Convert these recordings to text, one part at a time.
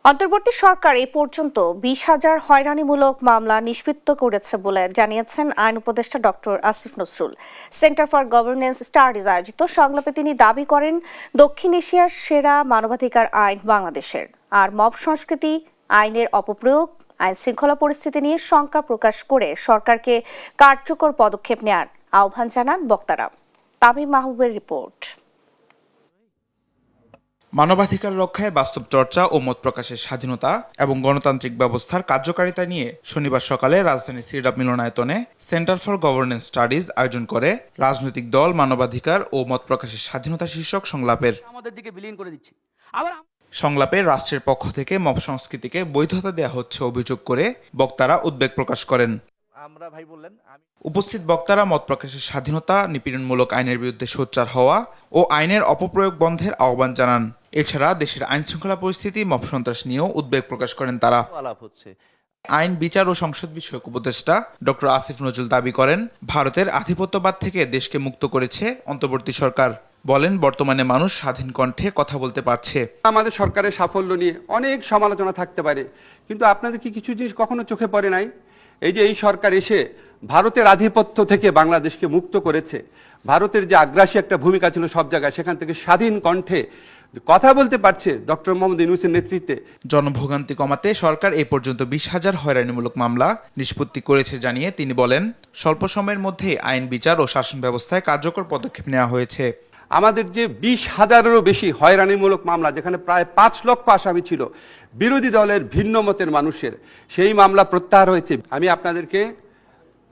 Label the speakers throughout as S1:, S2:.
S1: অন্তর্বর্তী সরকার এ পর্যন্ত 20,000 হয়রানিমূলক মামলা নিষ্পত্তি করেছে বলে জানিয়েছেন আইন উপদেষ্টা doctor Asif Nazrul. Centre for governance studies আয়োজিত সংলাপে তিনি দাবি করেন, দক্ষিণ এশিয়ার সেরা মানবাধিকার আইন বাংলাদেশের। আর মব সংস্কৃতি আইনের অপপ্রয়োগ, আইন শৃঙ্খলা পরিস্থিতি নিয়ে শঙ্কা প্রকাশ করে সরকারকে কার্যকর পদক্ষেপ নেয়ার আহ্বান জানান বক্তারা। তামিম মাহবুবের রিপোর্ট।
S2: মানবাধিকার রক্ষায় বাস্তব চর্চা ও মত প্রকাশের স্বাধীনতা এবং গণতান্ত্রিক ব্যবস্থার কার্যকারিতা নিয়ে শনিবার সকালে রাজধানীর সিডাপ মিলনায়তনে সেন্টার ফর গভর্নেন্স স্টাডিজ আয়োজন করে রাজনৈতিক দল, মানবাধিকার ও মত প্রকাশের স্বাধীনতা শীর্ষক সংলাপের। সংলাপে রাষ্ট্রের পক্ষ থেকে মব সংস্কৃতিকে বৈধতা দেওয়া হচ্ছে অভিযোগ করে বক্তারা উদ্বেগ প্রকাশ করেন। উপস্থিত বক্তারা মত প্রকাশের স্বাধীনতা, নিপীড়নমূলক আইনের বিরুদ্ধে সোচ্চার হওয়া ও আইনের অপপ্রয়োগ বন্ধের আহ্বান জানান। এছাড়া দেশের আইন শৃঙ্খলা পরিস্থিতি, মব সন্ত্রাস নিয়েও উদ্বেগ প্রকাশ করেন তারা। আইন, বিচার ও সংসদ বিষয়ক উপদেষ্টা ডক্টর আসিফ নজরুল দাবি করেন, ভারতের আধিপত্যবাদ থেকে দেশকে মুক্ত করেছে অন্তর্বর্তী সরকার। বলেন, বর্তমানে মানুষ স্বাধীন কণ্ঠে কথা বলতে পারছে।
S3: আমাদের সরকারের সাফল্য নিয়ে অনেক সমালোচনা থাকতে পারে, কিন্তু আপনাদের কি কিছু জিনিস কখনো চোখে পড়ে নাই? এই যে এই সরকার এসে ভারতের আধিপত্য থেকে বাংলাদেশকে মুক্ত করেছে, ভারতের যে আগ্রাসী একটা ভূমিকা ছিল সব জায়গায়, সেখান থেকে স্বাধীন কণ্ঠে কথা বলতে পারছে ডক্টর মোহাম্মদ ইউনূসের নেতৃত্বে।
S2: জনভোগান্তি কমাতে সরকার এ পর্যন্ত 20,000 হয়রানিমূলক মামলা নিষ্পত্তি করেছে জানিয়ে তিনি বলেন, স্বল্প সময়ের মধ্যে আইন, বিচার ও শাসন ব্যবস্থায় কার্যকর পদক্ষেপ নেওয়া হয়েছে।
S3: আমাদের যে 20,000-এরও বেশি হয়রানিমূলক মামলা, যেখানে প্রায় 5 লক্ষ আসামি ছিল বিরোধী দলের ভিন্ন মতের মানুষের, সেই মামলা প্রত্যাহার হয়েছে। আমি আপনাদেরকে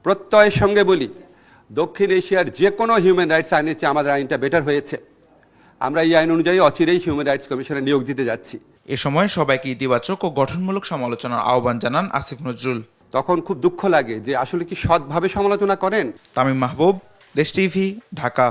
S3: প্রত্যয়ের সঙ্গে বলি, দক্ষিণ এশিয়ার যে কোনো হিউম্যান রাইটস আইনের চেয়ে আমাদের আইনটা বেটার হয়েছে। আমরা এই আইন অনুযায়ী অচিরেই হিউম্যান রাইটস কমিশনে নিয়োগ দিতে যাচ্ছি।
S2: এ সময় সবাইকে ইতিবাচক ও গঠনমূলক সমালোচনার আহ্বান জানান আসিফ নজরুল।
S3: তখন খুব দুঃখ লাগে যে আসলে কি সৎভাবে সমালোচনা করেন।
S2: তামিম মাহবুব, দেশ টিভি, ঢাকা।